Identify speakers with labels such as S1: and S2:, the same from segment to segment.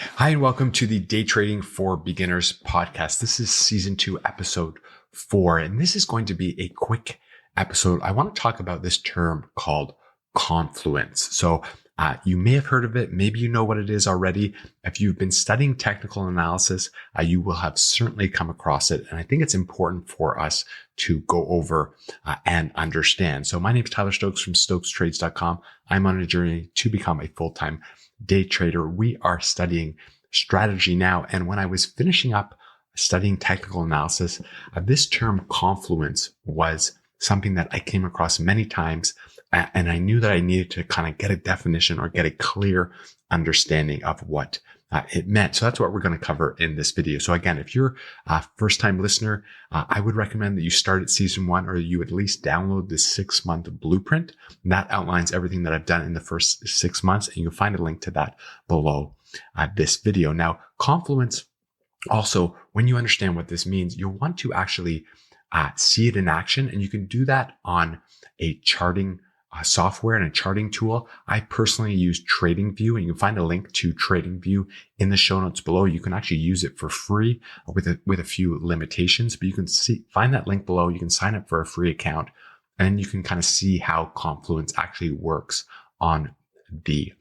S1: Hi, and welcome to the Day Trading for Beginners podcast. This is season 2, episode 4, and this is going to be a quick episode. I want to talk about this term called confluence. So you may have heard of it. Maybe you know what it is already. If you've been studying technical analysis, you will have certainly come across it. And I think it's important for us to go over and understand. So my name is Tyler Stokes from StokesTrades.com. I'm on a journey to become a full-time day trader. We are studying strategy now. And when I was finishing up studying technical analysis, this term confluence was something that I came across many times. And I knew that I needed to kind of get a definition or get a clear understanding of what it meant. So that's what we're going to cover in this video. So again, if you're a first-time listener, I would recommend that you start at season 1, or you at least download the 6-month blueprint. And that outlines everything that I've done in the first 6 months. And you'll find a link to that below this video. Now, confluence, also, when you understand what this means, you'll want to actually see it in action. And you can do that on a charting software and a charting tool. I personally use TradingView, and you can find a link to TradingView in the show notes below. You can actually use it for free with a few limitations, but you can find that link below. You can sign up for a free account, and you can kind of see how Confluence actually works on the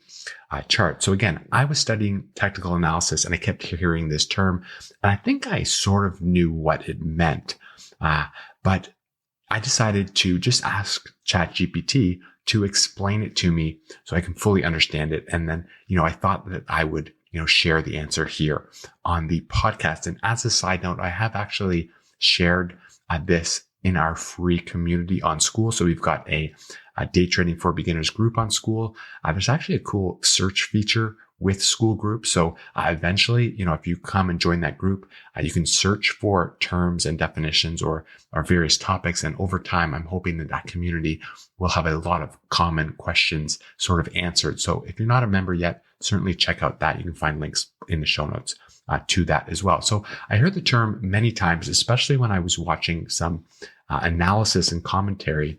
S1: chart. So again, I was studying technical analysis, and I kept hearing this term, and I think I sort of knew what it meant, but I decided to just ask ChatGPT to explain it to me so I can fully understand it. And then, I thought that I would, share the answer here on the podcast. And as a side note, I have actually shared this in our free community on School. So we've got a Day Trading for Beginners group on School. There's actually a cool search feature with School group. So eventually, if you come and join that group, you can search for terms and definitions or various topics. And over time, I'm hoping that community will have a lot of common questions sort of answered. So if you're not a member yet, certainly check out that. You can find links in the show notes to that as well. So I heard the term many times, especially when I was watching some analysis and commentary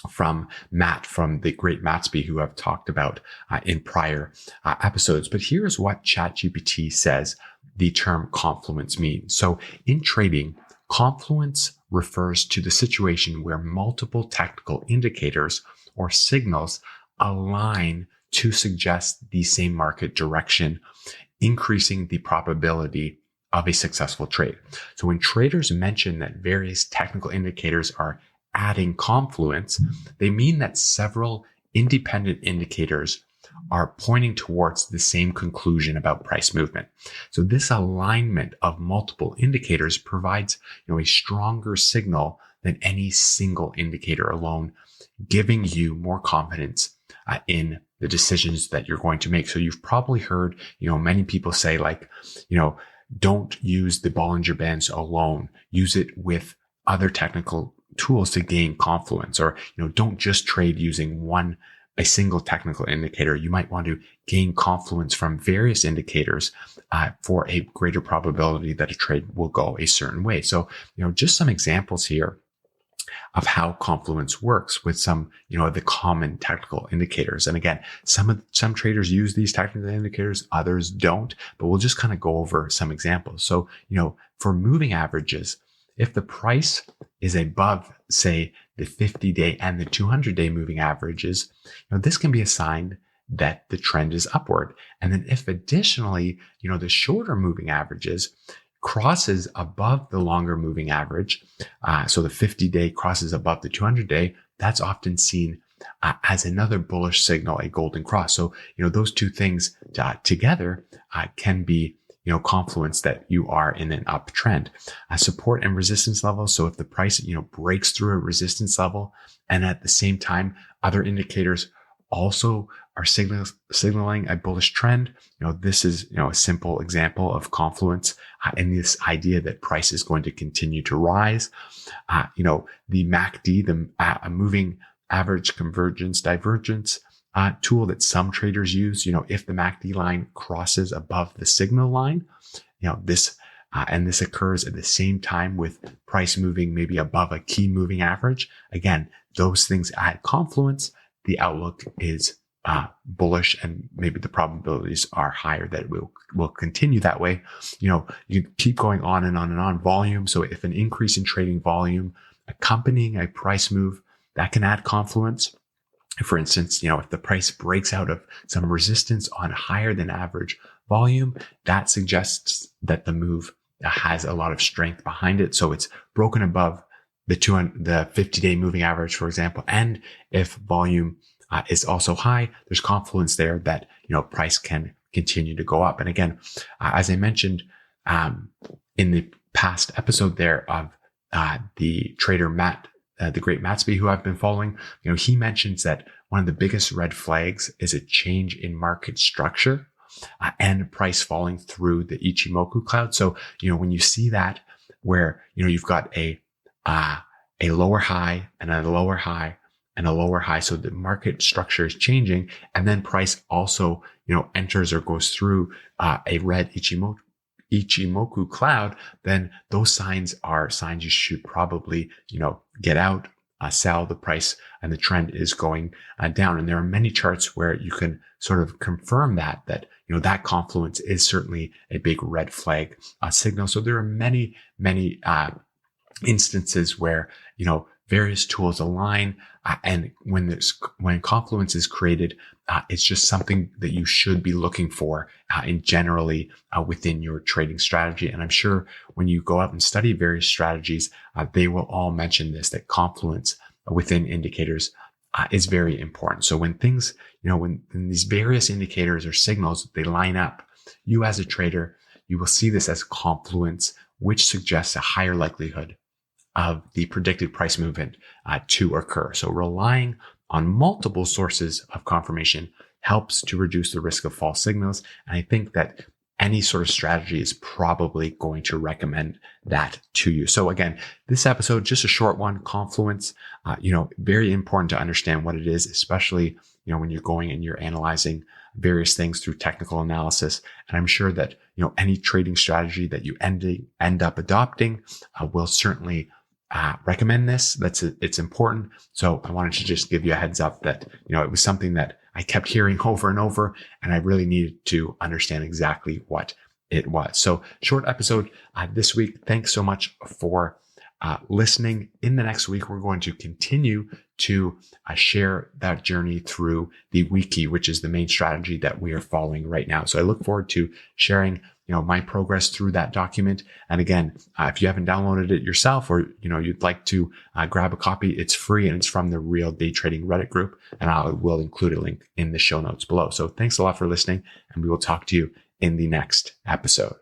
S1: from Matt, from the great Matsby, who I've talked about in prior episodes. But here's what ChatGPT says the term confluence means. So in trading, confluence refers to the situation where multiple technical indicators or signals align to suggest the same market direction, increasing the probability of a successful trade. So when traders mention that various technical indicators are adding confluence, they mean that several independent indicators are pointing towards the same conclusion about price movement. So this alignment of multiple indicators provides, a stronger signal than any single indicator alone, giving you more confidence in the decisions that you're going to make. So you've probably heard, many people say don't use the Bollinger Bands alone. Use it with other technical tools to gain confluence, or don't just trade using a single technical indicator. You might want to gain confluence from various indicators for a greater probability that a trade will go a certain way. So just some examples here of how confluence works with some the common technical indicators. And again, some traders use these technical indicators, others don't, but we'll just kind of go over some examples. So for moving averages, if the price is above, say, the 50-day and the 200-day moving averages, this can be a sign that the trend is upward. And then if additionally, the shorter moving averages crosses above the longer moving average, so the 50-day crosses above the 200-day, that's often seen as another bullish signal, a golden cross. So, those two things together can be confluence that you are in an uptrend. Support and resistance levels. So if the price, breaks through a resistance level, and at the same time, other indicators also are signaling a bullish trend, this is, a simple example of confluence in this idea that price is going to continue to rise. The MACD, the moving average convergence divergence tool that some traders use, if the MACD line crosses above the signal line, this occurs at the same time with price moving maybe above a key moving average. Again, those things add confluence. The outlook is bullish, and maybe the probabilities are higher that it will continue that way. You keep going on and on and on. Volume. So if an increase in trading volume accompanying a price move, that can add confluence. For instance, if the price breaks out of some resistance on higher than average volume, that suggests that the move has a lot of strength behind it. So it's broken above the 50-day moving average, for example. And if volume is also high, there's confluence there that, price can continue to go up. And again, as I mentioned, in the past episode there of the trader Matt, the great Matsby, who I've been following, he mentions that one of the biggest red flags is a change in market structure and price falling through the Ichimoku cloud. So, when you see that where, you've got a lower high and a lower high and a lower high. So the market structure is changing, and then price also, enters or goes through a red Ichimoku cloud, then those signs are signs you should probably, get out, sell the price, and the trend is going down. And there are many charts where you can sort of confirm that that confluence is certainly a big red flag signal. So there are many instances where, various tools align. And when confluence is created, it's just something that you should be looking for in generally within your trading strategy. And I'm sure when you go out and study various strategies, they will all mention this, that confluence within indicators is very important. So when things, when these various indicators or signals, they line up, you as a trader, you will see this as confluence, which suggests a higher likelihood of the predicted price movement to occur. So relying on multiple sources of confirmation helps to reduce the risk of false signals. And I think that any sort of strategy is probably going to recommend that to you. So again, this episode, just a short one, confluence, very important to understand what it is, especially, when you're going and you're analyzing various things through technical analysis. And I'm sure that, any trading strategy that you end up adopting will certainly recommend this. It's important. So I wanted to just give you a heads up that, it was something that I kept hearing over and over, and I really needed to understand exactly what it was. So short episode this week. Thanks so much for listening. In the next week, we're going to continue to share that journey through the wiki, which is the main strategy that we are following right now. So I look forward to sharing my progress through that document. And again, if you haven't downloaded it yourself, or, you'd like to grab a copy, it's free and it's from the Real Day Trading Reddit group. And I will include a link in the show notes below. So thanks a lot for listening, and we will talk to you in the next episode.